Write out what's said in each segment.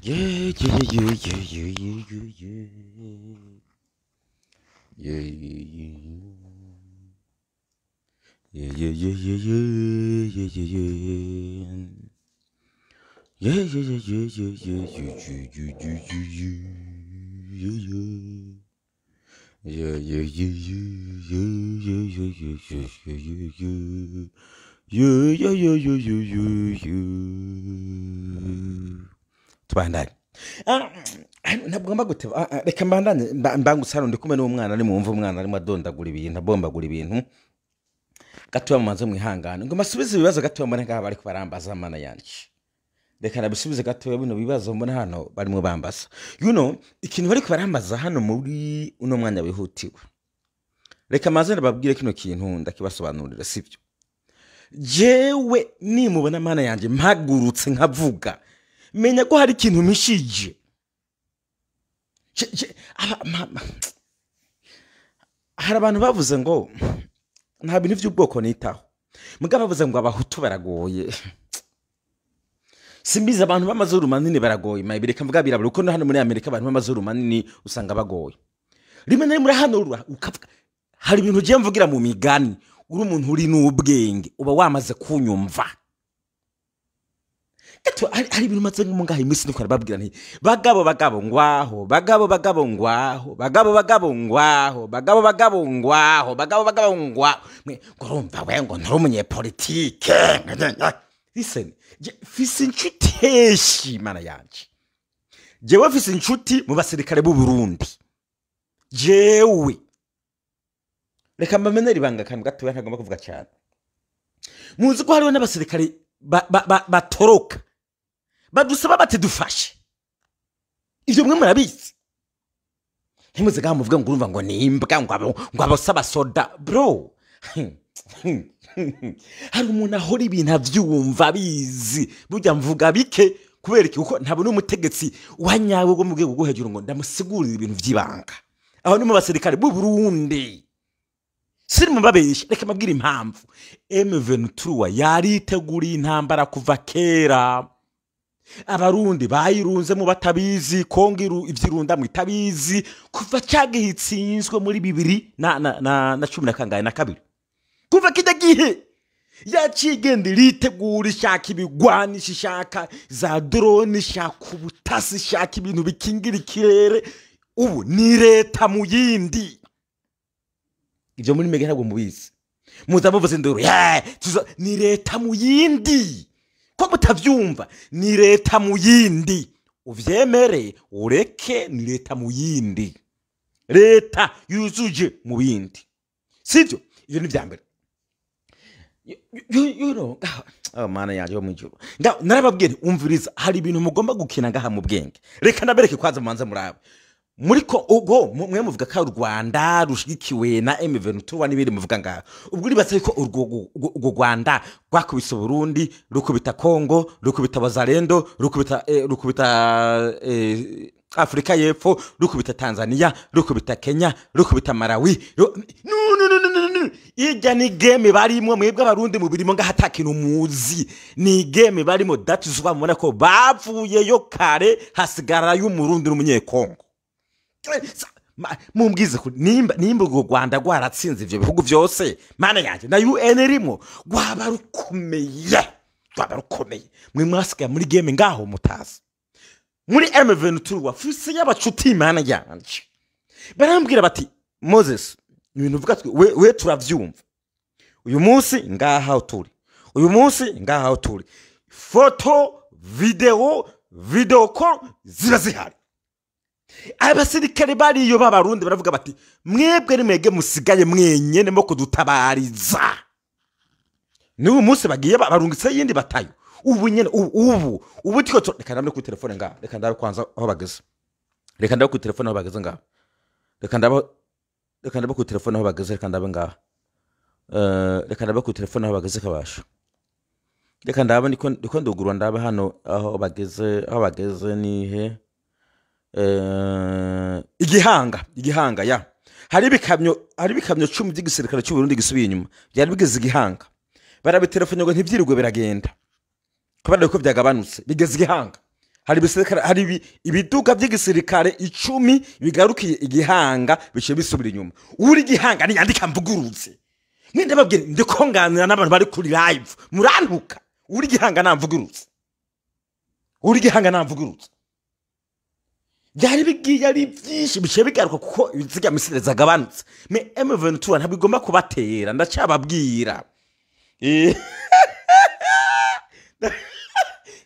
Yeah, yeah, yeah, yeah, yeah, yeah, yeah, yeah, yeah, yeah, yeah, yeah, yeah, yeah, yeah. Yeah, yeah, yeah, yeah, yeah, yeah, yeah, yeah, yeah, yeah, yeah, yeah. Yeah, yeah, yeah, yeah, yeah, yeah, yeah, yeah, yeah, yeah, yeah. Yeah, yeah, yeah, yeah, yeah, yeah, yeah. Tubandanye. Ntabwo guteba reka mbandanye mbangusano ndi kumwe n'umwana ari mumva umwana ari madondagura ibintu abombagura ibintu gatoya mumanze mwihangane ngo masubize ibibazo gatoya mbone ngaha bari kubarambaza mana yanje reka nabisubize gatoya bino bibazo mbone hano barimo bambaza ikintu bari kubarambaza hano muri uno mwanya wihutiwe reka maze babwire kino kintu ndakibasobanurira sibyo jewe nimubona mana yanje mpagurutse nkavuga menya ko hari ikintu mishije hari abantu bavuze ngo nta bintu by'ubwoko nitaho mugabo bavuze ngo abahutu baragoye simbiza abantu b'amazuru manini baragoye mayibireka mvuga birabura uko hano muri Amerika abantu b'amazuru manini usanga bagoye rimwe na rimwe hano ukavuga hari ibintu ugiye mvugira mu migani uri umuntu uri n'ubwenge uba wamaze kunyumva hari ibintu maze ngaha imisi niko babwira nti bagabo ngwaho bagabo ngwaho ngorumva we ngo ntari umunyepolitike listen fisi inshuti heshi mana yanje jewe fisi inshuti mu basirikare b'u Burundi jewe reka mbamenera ibanga kandi gatoya ntagomba kuvuga cyane muzi ko hariho n'abasirikare batoroka badusaba bati dufashe ivyo mwe murabizi ntimuze gaha muvuga ngo urumva ngo nimbwa ngo abasaba soda bro hari umuntu ahora ibintu avyumva bizi burya mvuga bike kubera iki kuko ntabwo n'umutegetsi wanyawe ngo mubwiye ngo hejuru ngo ndamusigurira ibintu vy'ibanga aho ni mu basirikare b'u Burundi siri mubabesha reka mabwira impamvu M23 yariteguriye intambara kuva kera abarundi bayirunze mu batabizi kongiru ivyirunda mu itabizi kuva cyagihitsinzwe muri 2012 kuva kidagihe yacigende ritegura ishaka ibigwanisha ishaka za drone ishaka ubutasi ishaka ibintu bikingira ikirere ubu ni leta mu yindi ivyo muri mege ntabwo mubizi muzamuvuze nduru ni leta mu yindi ko mutavyumva ni leta mu yindi uvyemere ureke ni leta mu yindi leta yuzuje mu bindi sivyo ivyo ni vyambere mana yaje mu ijuru narababwiye umviriza hari ibintu mugomba gukina ngaha mu bwenge reka nabereke kwaza mumanze murabe muriko ugo mwe muvuga ka Rwanda rushigikiwe na M23 n'ibiri muvuga ngaho ubwo ribatse ko urwo Rwanda rwakubita Burundi rukubita Kongo rukubita Bazalendo rukubita Afrika y'Epfo rukubita Tanzania rukubita Kenya rukubita Malawi no ijya ni game barimo mwebwe abarundi mu birimo ngaha atakintu muzi ni game barimo datuzwa mubona ko bavuyeyo kare hasigara y'umurundi n'umunyekongo mumbwize nimba urwo Rwanda rwaratsinze ivyo bihugu byose mana yanje na UN rimo rwaba rukomeye mwe mwasiga muri game ngaho mutazi muri M23 wafise y'abacuti mana yanje barambwira bati Moses ibintu uvuga we turavyumva uyu munsi ngaha uturi uyu munsi ngaha uturi foto video call ziba zihari abasirikare bariyo b'abarundi baravuga bati mwebwe nimwege musigaye mwenyene mo kudutabariza n'uyu munsi bagiye barungitse yindi batayo ubu nyene ubu tiko reka ndamwe ku telefone ngaha reka ndabe kwanza aho bageze reka ndabe ku telefone aho bageze ngaha reka ndabe ku telefone aho bageze reka ndabe ngaha reka ndabe ku telefone aho bageze kabasha reka ndabe ndiko ndugurwa ndabe hano aho bageze nihe igihanga ya hari bikamyo 10 by'igisirikare cy'u Burundi gisubiye inyuma byari bigeze igihanga barabitelefone ngo ntivyirirwe biragenda kubera ko byagabanutse bigeze igihanga hari ibisekara hari ibiduka by'igisirikare 10 bigarukiye igihanga bice bisubira inyuma uri gihanga ni yandika mvuguruze ninde babwira ndikonganira n'abantu bari kuri live murantuka uri gihanga namvuguruze uri gihanga namvuguruze byari bigiye ari byinshi bice bigaruka kuko ibiziga misile zagabanutse me M23 ntabigomba kubatera ndacababwira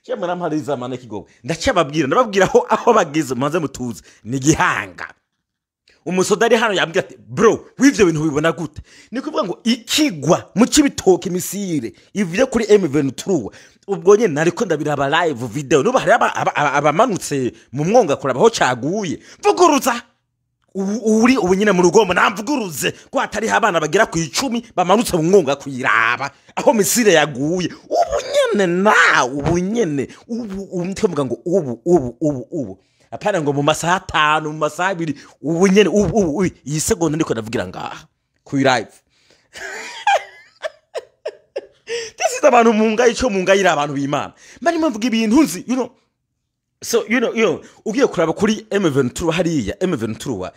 Chemera mpariza mana kigogo ndababwira aho bageze manze mutuze ni gihanga umusodari hano yambwira ati bro wivyo bintu bibona gute ni kuvuga ngo ikigwa mu kibitoke misire ivuye kuri M23 ubwo nyene nariko ndabiraba live video no bahari abamanutse mu mwonga kurabaho caguye vuguruza uri ubunyine mu rugombo namvuguruze ko atari abana bagira ku 10 bamanutse mu mwonga kuyiraba aho misire yaguye ubunyene umtembwa ngo ubu apana ngo mu masaha 5 mu masaha 2 ubunyene iyi segonda ndiko ndavugira ngaha ku live this is abantu munga ico munga yira abantu b'Imana mari mvuga ibintu nzi so ugiye kuraba kuri M23 hariya M23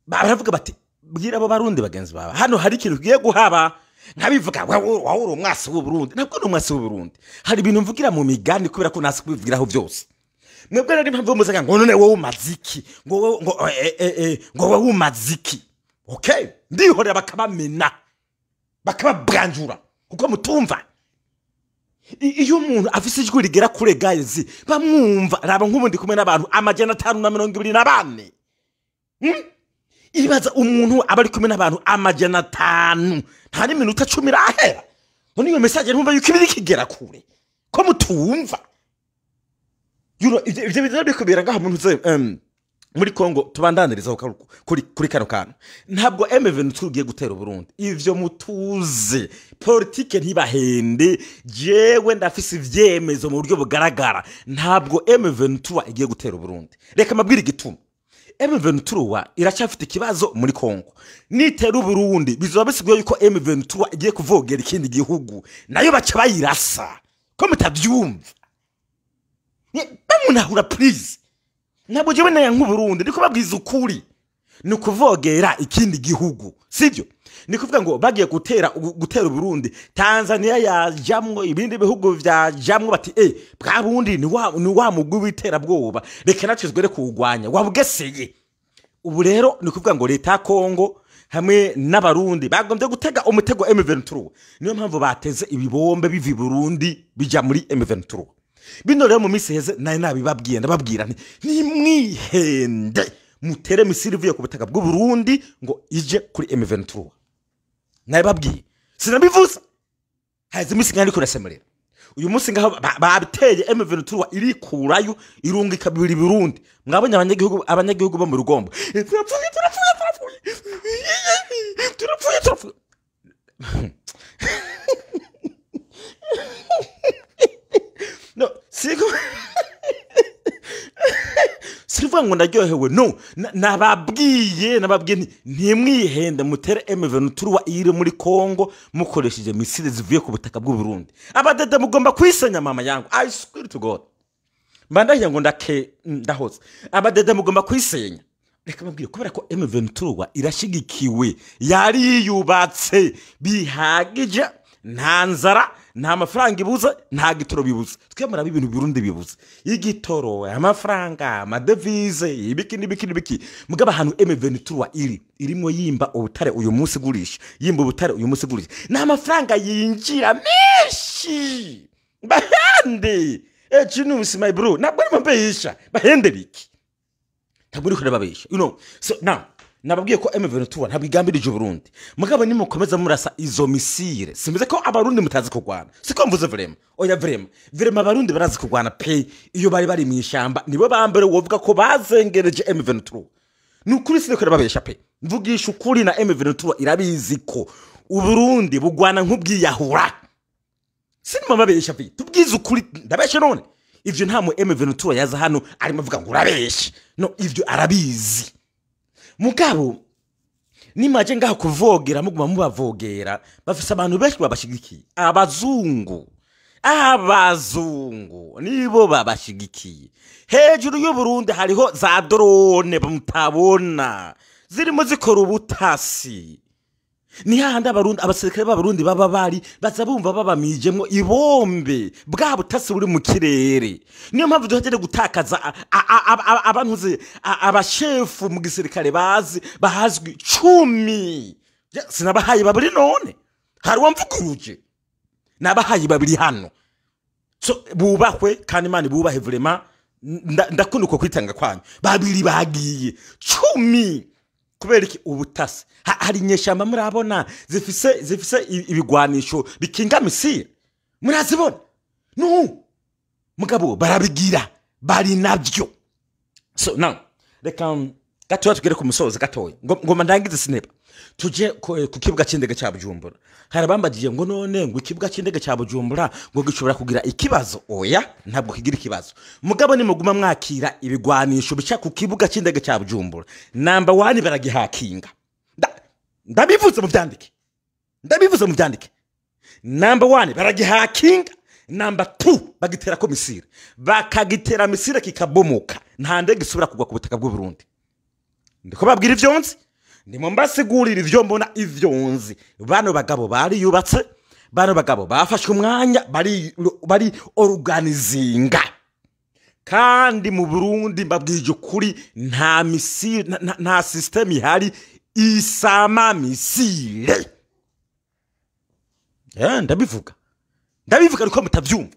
baravuga bati bwira abo barundi bagenzi baba hano hari ikintu giye guhaba nkabivuga wawuri umwasi w'u Burundi nabwo n'umwasi w'u Burundi hari ibintu mvugira mu migani kubera ko nasi kubivugiraho byose mwebwe rero impamvu muzaga ngo none wowe umaziki ngo wowe umaziki okay ndihorera bakabamena bakababranjura kuko mutumva iyo umuntu afise ijwi rigera kure guys bamwumva raba nk'ubundi kumwe n'abantu amajana 524 ibaza umuntu abari kumwe n'abantu amajana 5 ntari minota 10 rahera none iyo message ntumva yuko ibiri kigera kure ko mutumva ivyo bizaba bikubera ngaho umuntu ze muri Kongo tubandaniriza kuri kano kantu ntabwo M23 ugiye gutera Burundi ivyo mutuze politike ntibahende jewe ndafise ivyemezo mu buryo bugaragara ntabwo M23 igiye gutera Burundi reka mabwira igituma M23 iracyafite ikibazo muri Kongo nitera Burundi bizoba bisigwe yuko M23 igiye kuvogera ikindi gihugu nayo baca bayirasa ko mutabyumva bamunahura please ntabwo jewe na yanku Burundi ndiko babwiza ukuri ni kuvogera ikindi gihugu sivyo ni kuvuga ngo bagiye gutera Burundi Tanzania yajamwe ibindi bihugu vyajamwe bati bwa Burundi ni wa mugwi witera bwoba reka nacizwe re kugwanya wabugeseye ubu rero ni kuvuga ngo leta Kongo hamwe n'abarundi bagombye gutega umutego M23 niyo mpamvu bateze ibibombe bivi Burundi bija muri M23 bino rero mu misi heze nabibabwiye ndababwira nti mwihende mutere misiri vuye ku butaka bw'u Burundi ngo ije kuri M23 nabibabwiye sinabivuza haze misi ngani kurasemerera uyu munsi ngaho babiteye M23 iri kurayo irunga ikabiri Burundi mwabonye abanyagihugu bo mu rugombo turapfuye no sivuga ngo ndaryohewe no nababwiye ntimwihende mutere M23 iri muri Kongo mukoresheje misile zivuye ku butaka bw'u Burundi abadede mugomba kwisenya mama yangu I swear to God mbandahye ngo ndahoze abadede mugomba kwisenya reka mabwire kubera ko M23 irashigikiwe yari yubatse bihagije nta nzara nta mafaranga ibuza nta gitoro bibuza twemera ibintu Burundi bibuza igitoro amafaranga amadevize ibiki mugaba hanu M23 irimo yimba ubutare uyu munsi gurisha yimba ubutare uyu munsi gurisha nta mafaranga yinjira meshi bahande chinusi my bro nabwo mbeyisha bahende biki ntabwo uri babesha so now nababwiye ko M23 ntabwo igambirije Burundi mugabo ni mukomeza murasa izo misire simbize ko abarundi mutazi kugwana siko mvuze vrema oya vrema abarundi barazi kugwana pe iyo bari mu ishamba nibo bambere wovuga ko bazengereje M23 nukuri sine ko babesha pe mvugisha ukuri na M23 irabizi ko uburundi bugwana nk'ubwiyahura sinima babesha pe tubwize ukuri ndabesha none ivyo nta mu M23 yaza hano ari mavuga ngo urabesha no ivyo arabizi mugabo nimaje ngaho kuvogera muguma mubavogera bafise abantu benshi babashigikiye abazungu abazungu nibo babashigikiye. Hejuru y'u Burundi hariho za drone mutabona zirimo zikora ubutasi. Ni hahandi abarundi abasirikare b'abarundi baba bari baza bumva babamijemo ibombe bwa butasi buri mu kirere. Niyo mpamvu duhagere gutakaza abantuze abashefu mu gisirikare bahazwi 10. Sinabahaye babiri none hari wamvuguruje nabahaye babiri hano. So bubahwe kandi Imana bubahe vraiment. Ndakunda uko kwitanga kwanyu. Babiri bagiye 10 kubera iki ubutasi. Hari nyeshamba murabona zifise ibigwanisho bikinga misile murazibona no mugabo barabigira bari nabyo. So now reka gatoya tugere ku musozo gatoya ngoma ndangize sineba tuje ku kibuga cy'indege cya Bujumbura. Harabambagiye ngo none ngo ikibuga cy'indege cya Bujumbura ngo gishobora kugira ikibazo. Oya ntabwo kigira ikibazo mugabo ni muguma mwakira ibigwanisho bica ku kibuga cy'indege cya Bujumbura. Number 1 baragihakinga. Ndabivuze mu byandike. Number 1 baragihakinga. Number 2 bagitera ko misile bakagitera misile kikabomoka nta ndege isubira kugwa ku butaka bw'u Burundi. Ndiko babwira ivyonzi ndimo mbasigurira ivyo mbona ivyonzi. Bano bagabo bari yubatse, bano bagabo bafashwe umwanya bari organizinga. Kandi mu Burundi mbabwije kuri nta misile nta system ihari isama misile. Ndabivuga ariko mutavyumva.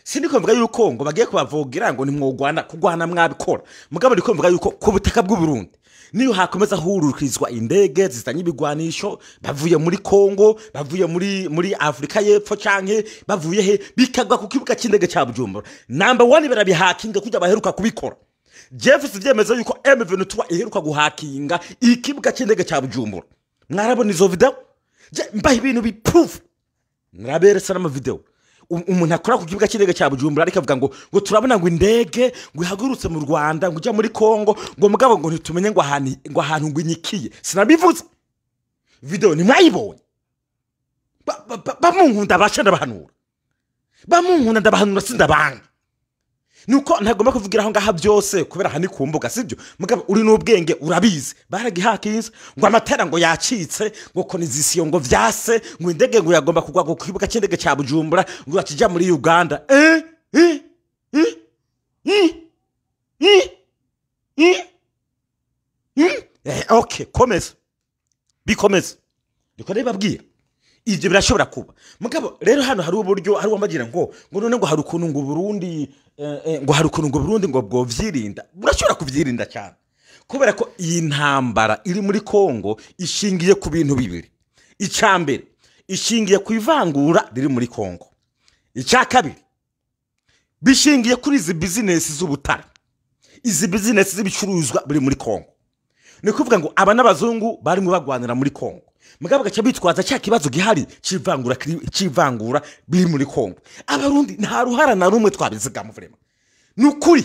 Siniko mvuga yuko ngo bagiye kubavugira ngo ni mwogwana kugwana mwabikora mugabo ndiko mvuga yuko ku butaka bw'u Burundi niyo hakomeza hurukirizwa indege zitanye ibigwanisho bavuye muri Kongo bavuye muri Afrika y'Epfo canke bavuye he bikagwa ku kibuga cy'indege cya Bujumbura. Number 1 barabihakinga kujya baheruka kubikora. Jefferson vyemeza yuko M23 iheruka guhakinga ikibuga cy'indege cya Bujumbura. Mwarabona izo video mbaho ibintu bi proof naraberesa n'ama video. Umuntu akora ku kibuga cy'indege cya Bujumbura ariko avuga ngo turabona ngo indege ngo ihagurutse mu Rwanda ngo ujya muri Kongo ngo mugabo ngo ntitumenye ngo ahantu ngo inyikiye. Sinabivuze video ni mwayibonye. Bamunkunda bashanda bahanura bamunkunda ndabahanura sindabanga nuko ntagomba kuvugira aho ngaha byose kubera hani kumbuga sibyo mugabo uri n'ubwenge urabizi baragihakinze ngo amatara ngo yacitse ngo konizisiyo ngo vyase ngo indege ngo yagomba kugwa ku kibuga cy'indege cya Bujumbura ngo akija muri Uganda. Okay komeza bikomeza ndiko babwira ivyo birashobora kuba mugabo rero hano hari uburyo hari wamagira ngo none ngo hari ukuntu ngo Burundi ngo hari ukuntu ngo Burundi ngo bwo vyirinda. Burashobora kuvyirinda cyane kubera ko iyi ntambara iri muri Kongo ishingiye ku bintu bibiri. Icambere ishingiye ku ivangura riri muri Kongo. Icya kabiri bishingiye kuri izi business z'ubutare, izi business z'ibicuruzwa biri muri Kongo. Ni kuvuga ngo aba n'abazungu bari mu bagwanira muri Kongo mugabo gacha bitwaza cya kibazo gihari civangura biri muri Kongo. Abarundi nta ruhara na rumwe twabizigamwe vrema nukuri.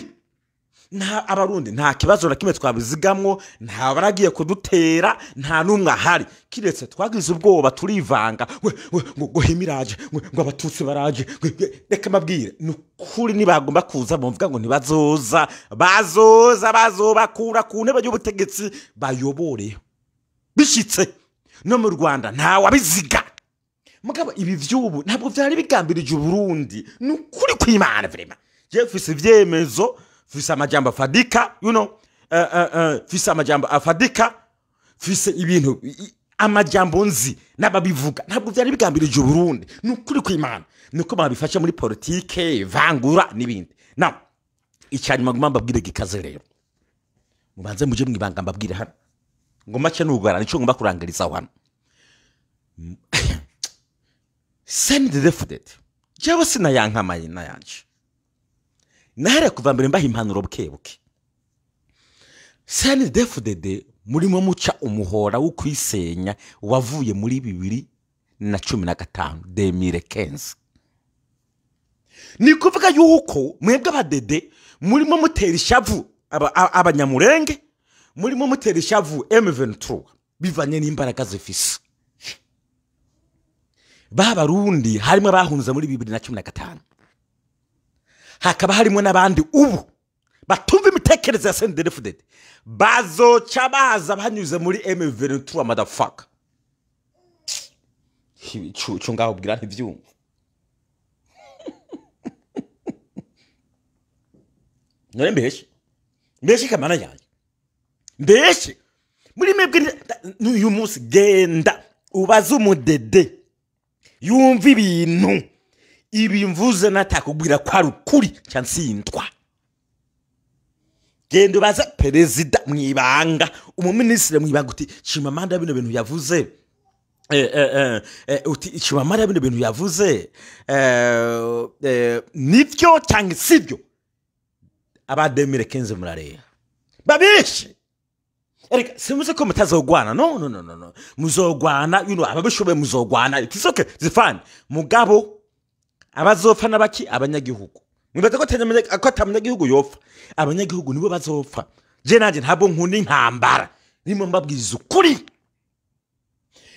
Nta abarundi nta kibazo na kimwe twabizigamwo, nta baragiye kudutera, nta numwe ahari kiretse twagize ubwoba turivanga ngo himiraje ngo abatutsi baraje. Reka mabwire nukuri nibagomba kuza bumvuga ngo ntibazoza bazobakura ku ntebe y'ubutegetsi bayobore bishitse no mu Rwanda nta wabiziga mugabo ibi vyubu ntabwo byari bigambirije Burundi nukuri kw'Imana vrema. Jefferson vyemezo fisa amajambo afadika fisa amajambo afadika fisa ibintu amajambo nzi nababivuga ntabwo byari bigambirije Burundi nukuri kw'Imana nuko babifasha muri politike vangura nibindi. Na icyanyuma mbabwire gikaze rero mubanze muje mwibanga mbabwire hano ngo make n'ugara nico ngomba kurangiriza hano. Send the defuded jewe sina yankamaye na yanje nahera kuva mbere mbaha impanuro bukebuke. Send the defuded murimo muca umuhora wo kwisenya wavuye muri 2015 2015. Ni kuvuga yuko mwebwe abadede murimo mutera ishavu abanyamurenge murimo mutera ishavu M23 bivanye n'imbaraga zifise. b'abarundi harimo abahunze muri 2015 hakaba harimo n'abandi ubu batumva imitekerereze ya CNDD-FDD bazoca baza banyuze muri M23 motherfucker cyo ngaho bwira ntivyumva none mbeshe kamana yanjye mbeshe muri mebwe n'uyu munsi genda ubaza umudede yumva ibintu ibi mvuze natakubwira ko ari ukuri cyansindwa genda ubaza perezida mwibanga umuminisitiri mwibanga uti Chimamanda bino bintu yavuze uti Chimamanda bino bintu yavuze nivyo cyangwa sivyo abademire kenze murareba babishe erika simuze ko mutazogwana no muzogwana ababishobe muzogwana itisoke zifani mugabo abazopfa nabaki abanyagihugu mwibaza ko atamyagihugu yopfa abanyagihugu nibo bazopfa je nanje ntabwo nkunda intambara nimo mbabwiza ukuri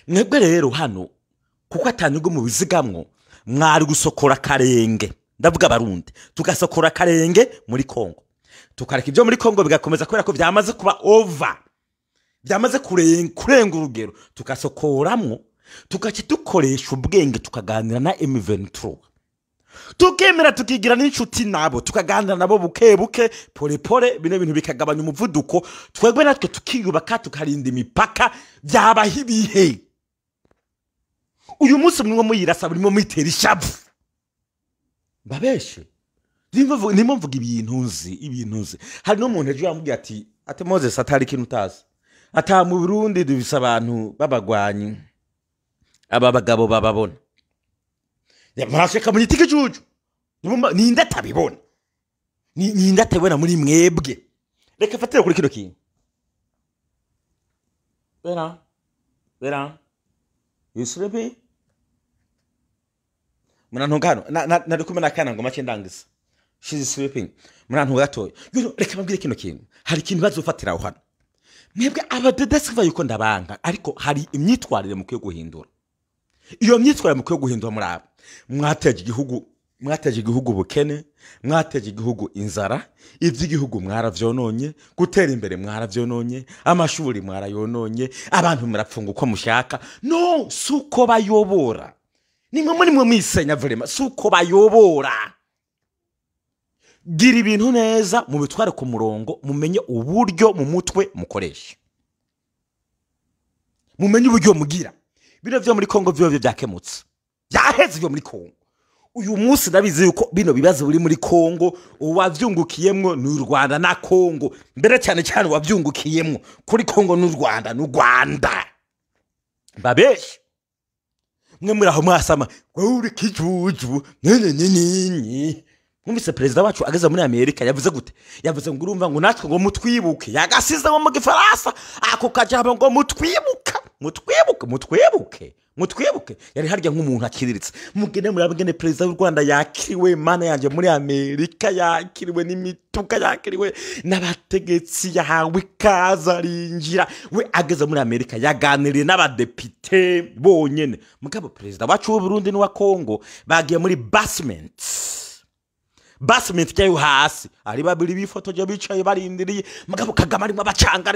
mwebwe rero hano kuko atanyugo mu bizigamwo mwari gusokora karenge ndavuga abarundi tugasokora karenge muri Kongo tukareka ibyo muri Kongo bigakomeza kubera ko byamaze kuba over byamaze kurenga urugero tugasokoramwo tugace dukoresha ubwenge tukaganira na M23 tukemera tukigira n'inshuti nabo tukaganira nabo buke pole bino bintu bikagabanya umuvuduko twebwe natwe tukiyubaka tukarinda imipaka byabahibihe uyu munsi mwe muyirasa burimo mwitera ishavu babeshe nimo mvuga ibintuzi hari no muntu ejo yambwiye ati Moses atari kintu utazi ata mu Burundi dubisa abantu babagwanyi aba bagabo bababona yamasheka munyitike juju ninde atabibona ninde atabona muri mwebwe reka fatira kuri kino kintu bera yusrepe munantungano nari kumena kana ngo make ndangisa she's sleeping munantu gatoya reka mbwire kino kintu hari ikintu bazofatira aho hano mwebwe abadedesi yuko ndabanga ariko hari imyitwarire mukwiye guhindura iyo myitwarire mukwiye guhindura muri abo mwateje igihugu bukene mwateje igihugu inzara ivy'igihugu mwaravyononye gutera imbere mwaravyononye amashuri mwarayononye abantu murapfunga uko mushaka no suko bayobora nimwe muri mwe misenya vrema suko bayobora gira ibintu neza mu bitware ku murongo mumenye uburyo mu mutwe mukoresha mumenye uburyo mugira bino vyo muri Kongo vyo byakemutse byaheze vyo muri Kongo uyu munsi ndabizi yuko bino bibazo buri muri Kongo uwavyungukiyemwo n'u Rwanda na Kongo mbere cyane wavyungukiyemwo kuri Kongo n'u Rwanda babesh mwe muri aho mwasama uri kijuju nyenyenyenyenye mwumvise perezida wacu ageze muri Amerika yavuze gute yavuze ngo urumva ngo natwe ngo mutwibuke yagasize mu gifaransa ako kajabo ngo mutwibuke yari harya nk'umuntu akiriritse mugene murabigene perezida w'u Rwanda yakiriwe mana yanje muri Amerika yakiriwe n'imituka yakiriwe n'abategetsi yahawe kazarinjira we ageze muri Amerika yaganiriye n'abadepite bonyene mugabo perezida wacu w'u Burundi n'wa Kongo bagiye muri basement cyayo hasi ari babiri bifotoje bicaye barindiriye mugabo Kagame arimo abacanga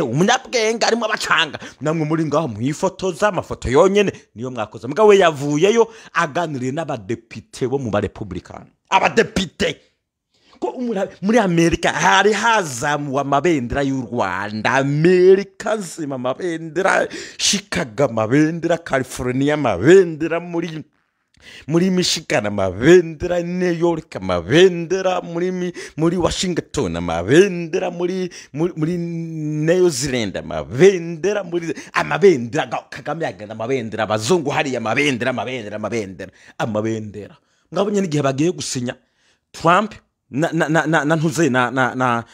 umunyabwenga arimo abacanga namwe muri ngaho mwifotoza amafoto yonyene niyo mwakoze mugabo we yavuyeyo aganiriye n'abadepite bo mu Republican abadepite ko muri Amerika hari hazamuwe amabendera y'u Rwanda Amerika zima amabendera Chicago amabendera California amabendera muri Michigan amabendera New York amabendera muri Washington amabendera muri New Zealand amabendera Kagame yagana amabendera abazungu hari amabendera ngabonye n'igihe bagiye gusinya Trump na ntuze na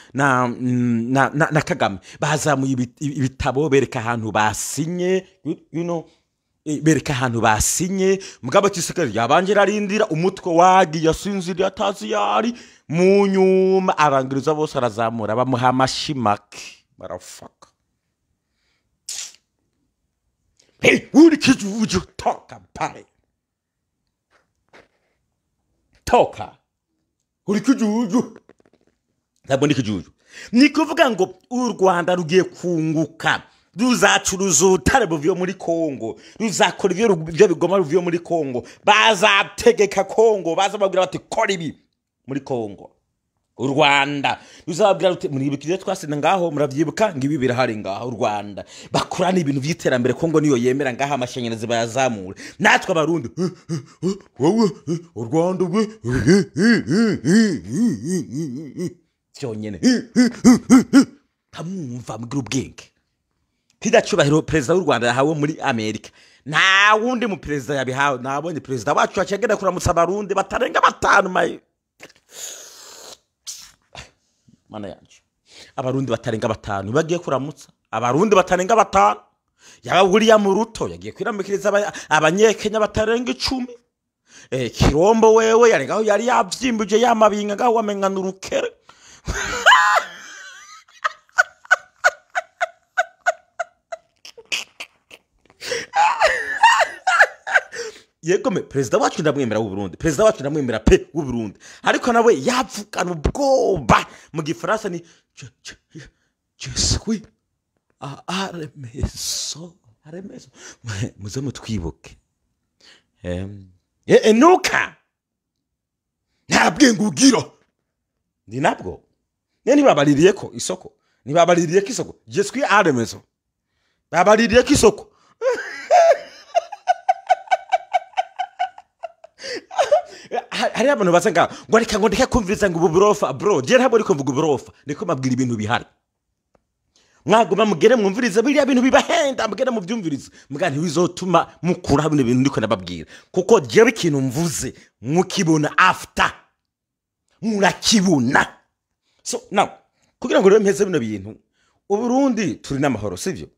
Kagame bazamuye ibitabo bereka ahantu basinye bereka ahantu basinye mugabo kisekere yabangira arindira umutwe wagi yasinzira atazi yari mu nyuma abangiriza bose arazamura bamuha amashimaki barafaka uri kijuju toka pale toka uri kijuju ntabwo ndi kijuju ni kuvuga ngo u Rwanda rugiye kunguka ruzacuruza ubutare buvuye muri Kongo ruzakora ibyo bigoma ruvuye muri Kongo bazategeka Kongo bazababwira bati kora ibi muri Kongo u Rwanda ruzababwira ruti muribikije twasina ngaho muravyibuka ngibi birahari ngaho u Rwanda bakorana ibintu vy'iterambere Kongo niyo yemera ngaho amashanyarazi bayazamura natwe abarundi wowe u Rwanda gwe cyonyene kamumva mugira ubwenge kidacubahiro perezida w'u Rwanda yahawe muri Amerika nta wundi mu perezida yabihawe nabonye perezida wacu acegera kuramutsa abarundi batarenga 5 mai mana yanje abarundi batarenga 5 bagiye kuramutsa abarundi batarenga 5 yaba William Ruto yagiye kwiramikiriza abanyekenya batarenga 10 Kirombo wewe yarengaho yari yavyimbuje yamabinga ngaho wamengana urukere yegome perezida wacu ndamwemera w'u Burundi perezida wacu ndamwemera pe w'u Burundi ariko nawe yavugana ubwoba mu gifaransa ni je suis aremeso muze mutwibuke nuka ntabwenge ugira ndi nabwo ntibabaririye ko isoko ntibabaririye ko isoko je suis aremeso babaririye ko isoko hari abantu basanga ngo reka ngo ndeke kumviriza ngo uburofa bro je ntabwo riko mvuga uburofa niko mabwira ibintu bihari mwagoma mugere mwumviriza biriya bintu bibahenda mugere mu byumviriza muga ntibizotuma mukura bino bintu ndiko nababwira kuko je bikintu mvuze mukibona after murakibona so now kugira ngo rero mpeze bino bintu uburundi turi n'amahoro sivyo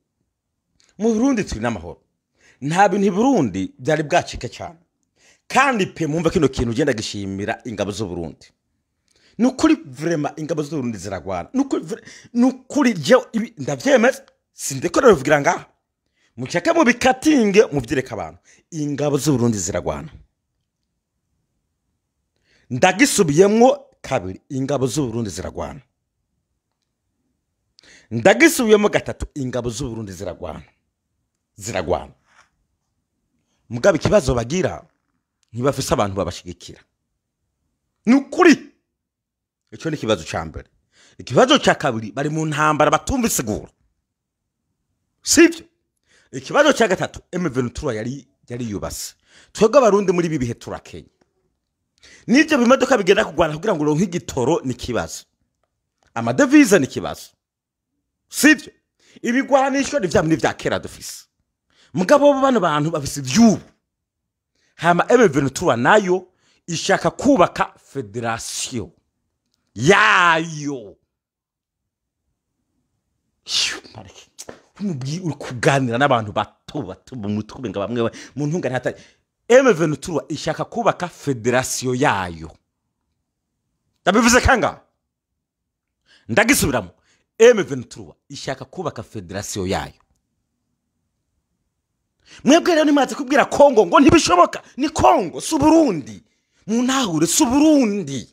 mu Burundi turi n'amahoro nta bintu Burundi byari bwacike cyane kandi pe mumva kino kintu ugenda gishimira ingabo z'u Burundi nukuri vraiment ingabo z'u Burundi ziragwana nukuri je ndavyemeza sindeko navugira ngaha mucyaka mu bikatinge mu byereka abantu ingabo z'u Burundi ziragwana ndagisubiyemwo kabiri ingabo z'u Burundi ziragwana ndagisubiyemo gatatu ingabo z'u Burundi ziragwana mugabe ikibazo bagira ntibafise abantu babashigikira nukuri icyo ni kibazo cyambere ikibazo cya kabiri bari mu ntambara batumva siguro sivyo ikibazo cya gatatu M23 yari yubase twebwe abarundi muri bibihe turakenye nivyo bimodoka bigenda kugwana kugira ngo ronke igitoro ni kibazo amadevize ni kibazo sivyo ibigwanisho ni vya kera dufise mugabo bano bantu bafise ivyubu hama M23 nayo ishaka kubaka federation yayo uri kuganira n'abantu bato mu mutwe nga bamwe mu ntunga ntata M23 ishaka kubaka federation yayo ndabivuze kanga ndagisubiramo M23 ishaka kubaka federation yayo mwebwe rero nimaze kubwira Kongo ngo ntibishoboka ni Kongo su Burundi mu ntahure su Burundi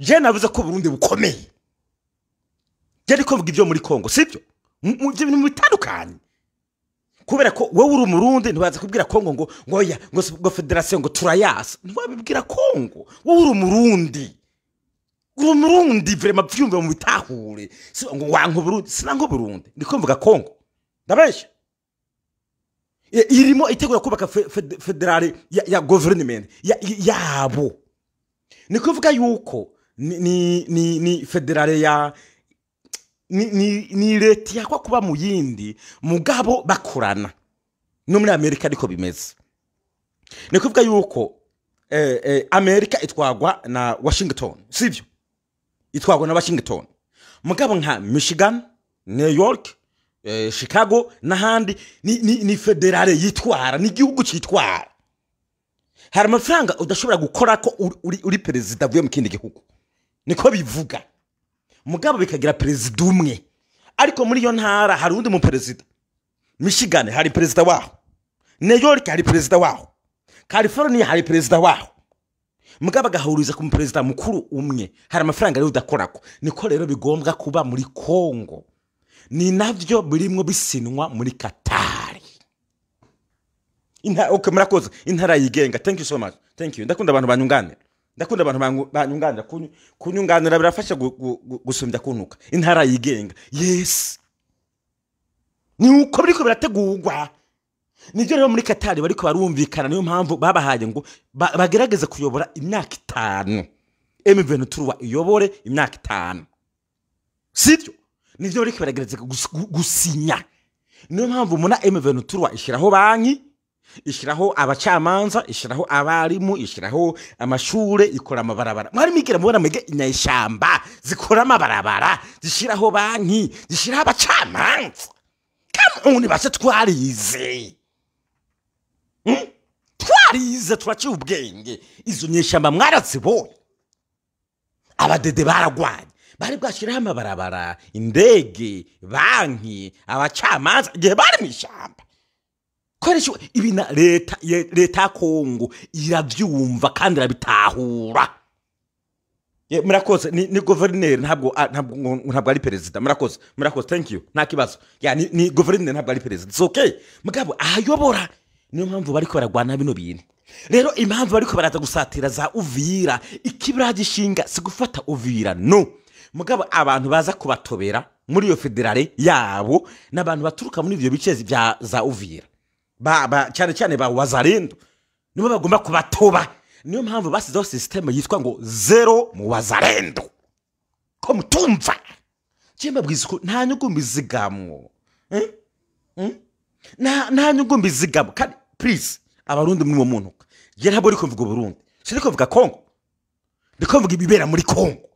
je navuze ko Burundi bukomeye je ariko mvuga ibyo muri Kongo sivyo mu bintu bitandukanye kubera ko wowe uri umurundi ntibaze kubwira Kongo ngo ya ngo federation ngo turayasa ntibabibwira Kongo wowe uri umurundi vraiment byumve mu bitahure ngo wanko Burundi sinango Burundi ndiko mvuga Kongo ndabesha irimo itegura kubaka federale ya government yabo ni kuvuga yuko ni federale ya ni leta yakwa kuba mu yindi mugabo bakorana no muri Amerika ariko bimeze ni kuvuga yuko Amerika itwagwa na Washington sivyo itwagwa na Washington mugabo nka Michigan New York Chicago n'ahandi ni federale yitwara ni gihugu cyitwara hari amafaranga udashobora gukora ko uri president avuye mu kindi gihugu niko bivuga mugabo bikagira president umwe ariko muri yo ntara hari undi mu president Michigan hari president waho New York hari perezida waho, California hari perezida waho, mugaba gahuriza ku perezida mukuru umwe, hari amafaranga rero udakorako. Niko rero bigombwa kuba muri Kongo, ni navyo birimwo bisinwa muri Qatar. Okay, murakoze intara yigenga. Thank you so much, thank you. Ndakunda abantu banyunganira, ndakunda abantu banyunganira, kunyunganira birafasha gusumbya kunuka. Intara yigenga, yes, ni uko biriko birategurwa. Nivyo rero muri Qatar bariko barumvikana, niyo mpamvu babahaye ngo bagerageze kuyobora imyaka 5. M23 iyobore imyaka 5, sivyo? Nivyo bariko baragerageza gusinya. Niyo mpamvu muna M23 ishiraho banki, ishiraho abacamanza, ishiraho abarimu, ishiraho amashure, ikora amabarabara. Mwari migira mubona mwege inyayishamba zikora amabarabara, zishiraho banki, zishiraho abacamanza. Kama uni base twarize. Twarize twaciye ubwenge. Izo nyeshamba mwarazibonye. Abadede baragwanye, bari bwashiraho amabarabara, indege, banki, abacamanza igihe bari mwishamba. Koresho ibina leta Kongo iravyumva kandi irabitahura. Murakoze ni governor ntabwo ari president. Murakoze thank you. Nta kibazo. Ni governor ntabwo ari president. It's okay. Mugabo ayobora. Niyo mpamvu bariko baragwana bino bintu. Rero impamvu bariko baraza gusatira za Uvira, ikibira gishinga si gufata Uvira, no. Mugabo abantu baza kubatobera muri iyo federale yabo n'abantu baturuka muri ivyo bice bya za Uvira. Cyane ba Wazalendo nibo bagomba kubatoba. Niyo mpamvu basizeho system yitwa ngo zero mu Wazalendo. Ko mutumva cyemba bwiziko nta nyugumbi zigamwo, nta nyugumbi zigamo. Kandi please abarundi muri muntu je ntabwo riko mvuga Burundi, siriko mvuga Kongo, ndiko mvuga ibibera muri Kongo.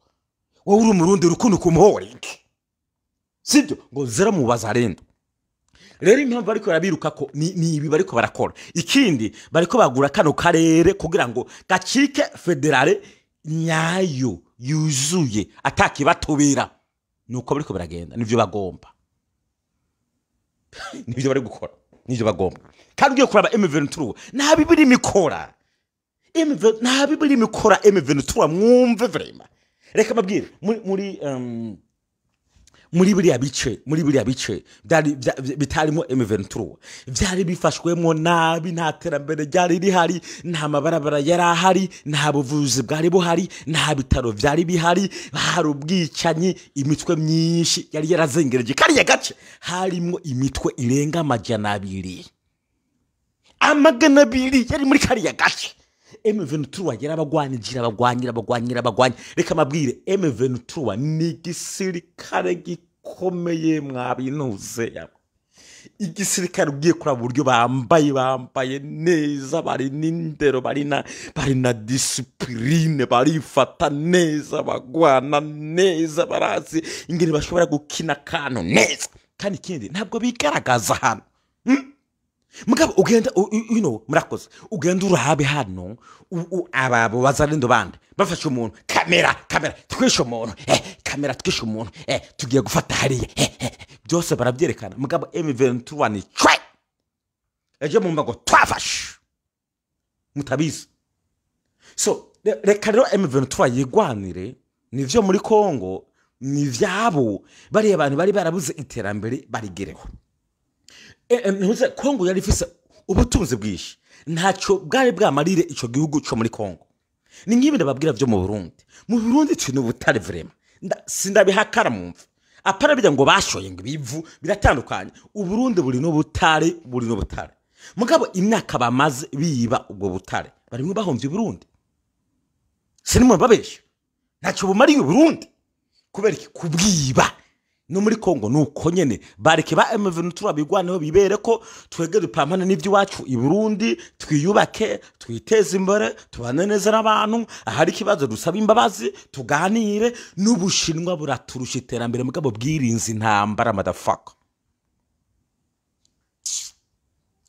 Wowe uri umurundi rukundo kumuhore, sibyo? Ngo zero mu Wazalendo. Rero impamvu bariko barabiruka ko ni ibi bariko barakora. Ikindi bariko bagura kano karere kugira ngo gacike federale nyayo yuzuye ataki batobera. Nuko bariko baragenda, nivyo bagomba. Nivyo bari gukora, nivyo bagomba. Kandi ugiye kuraba M23 nta bibiri mikora. Nta bibiri mikora M23 mwumve vrema. Reka mabwire muri biriya bice bitarimo M23 byari bifashwemo nabi, nta terambere ryari rihari, nta mabarabara yari ahari, nta buvuzi bwari buhari, nta bitaro byari bihari, hari ubwicanyi, imitwe myinshi yari yarazengereje kariya gace. Harimo imitwe irenga amajana 200 yari muri kariya gace. M23 yarabagwanyira. Reka mabwire M23 ni gisirikare gikomeye mwabinuze yabo. Igisirikare ugiye kura buryo bambaye neza, bari n'indero, bari na discipline, barifata neza, bagwana neza, barazi ingene bashobora gukina kano neza. Kandi kindi ntabwo bigaragaza hano. Mugabo ugenda murakoze ugenda urahabe hano ababo Wazalendo bande bafashe umuntu kamera twishe umuntu kamera twishe umuntu tugiye gufata hariya byose barabyerekana. Mugabo M23 ni cwe eje mu mbago twafashe mutabizi. So reka rero M23 yigwanire, nivyo muri Kongo nivyabo bari abantu bari barabuze iterambere barigereho. Kongo yari ifise ubutunzi bwishi, ntacyo bwari bwamarire ico gihugu cyo muri Kongo. Ni ngibi ndababwira byo mu Burundi tuni ubutare vrema sindabihakara mumva. Apara bijya ngo bashoye ngo bivu biratandukanye. Uburundi buri no butare. Mugabo imyaka bamaze biba ubwo butare barimwe bahomvye Burundi. Sinimo babesha ntacyo bumariye Burundi kubera iki kubwiba. No muri Kongo nuko nyene bareke ba M23 bigwaneho bibere ko twegere pamana n'ivyo wacu i Burundi, twiyubake, twiteze imbere, tubane neza n'abantu. Ahari kibazo dusaba imbabazi, tuganire. N'Ubushinwa buraturusha iterambere mugabo bwirinze intambara motherfucker.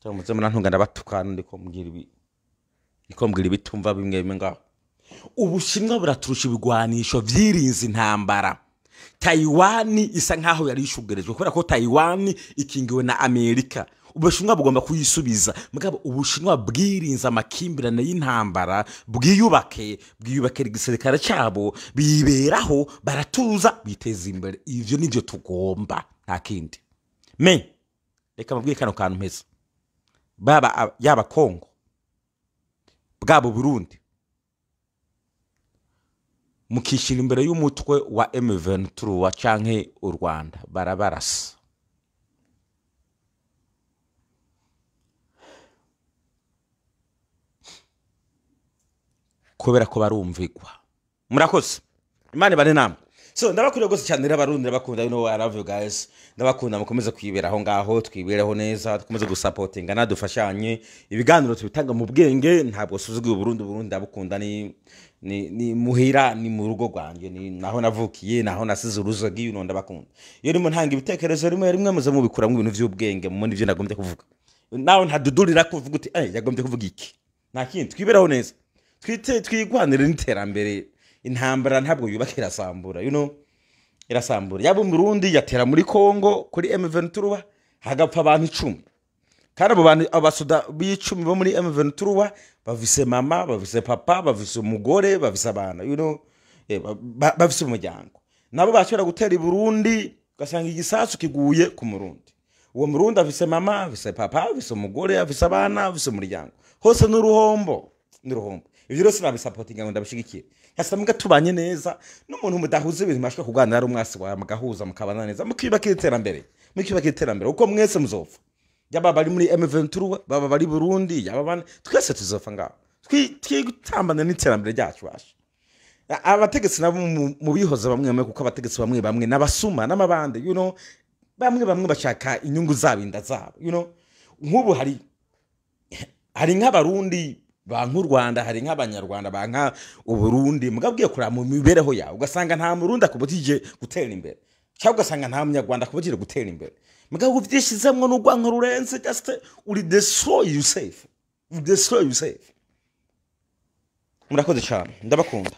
Tamuze mwana ntungana batukana ndiko mbwira bitumva bimwe ngaho. Ubushinwa buraturusha ibigwanisho vyirinze intambara. Taiwan isa nkaho yari ishugerejwe kubera ko Taiwan ikingiwe na Amerika. ubushinwa bugomba kuyisubiza mugabo ubushinwa bwirinze amakimbirane y'intambara bwiyubake igisirikare cyabo biberaho baratuza biteza imbere ivyo nivyo tugomba nta kindi reka mubwire kano kantu mpeza baba yaba Kongo bwabo Burundi mukishira imbere y'umutwe wa M23 canke u Rwanda barabarasa kubera ko barumvigwa murakoze Imana bane namwe so ndabakuriye gose cyane n'abarundi ndabakunda I love you guys ndabakunda mukomeze kwiberaho ngaho twibereho neza dukomeze gusupportinga nadufashanye ibiganiro tubitanga mu bwenge ntabwo suzugiye Burundi ndabukunda ni muhira ni mu rugo rwanje ni naho navukiye naho nasize uruzogi ndabakunda iyo rimo ntanga ibitekerezo rimwe muze mubikuramwe ibintu by'ubwenge mu ndi byo nagombye kuvuga naho ntadudurira kuvuga uti yagombye kuvuga iki nta kindi twiberaho neza twigwanire n'iterambere intambara ntabwo yubakira sambura irasambura yabo Murundi yatera muri Kongo kuri M23 hagapfa abantu 10 kandi abo bantu abasoda b'10 bo muri M23 bavise mama bavise papa bavise umugore bavise abana bavise umuryango nabo bashobora gutera i Burundi gasanga igisasu kiguye ku Murundi uwo Murundi avise mama avise papa avise umugore avise abana avise umuryango hose n'uruhombo ivyo rose nabisupportinga ngo ndabishigikiye yasamuga tubanye neza n'umuntu mudahuze ibintu mashaka kuganira ari umwasi wa mugahuza mukabana neza mukibakira iterambere uko mwese muzopfa yaba bari muri M23 baba bari Burundi yaba twese tuzopfa ngaho twigutambana n'iterambere ryacu basha abategetsi nabo mu bihoza bamwe kuko abategetsi bamwe n'abasuma n'amabande bamwe bashaka inyungu zabinda zabo nk'ubu hari nk'abarundi banku Rwanda hari nk'abanyarwanda banka uburundi mugabwiye kura mu mibereho yawe ugasanga nta murundi akubutije gutera imbere cyangwa ugasanga nta munyarwanda akubutije gutera imbere mugabo uvyishizemwe n'ugwanka rurenze just uri destroy yourself murakoze cyane ndabakunda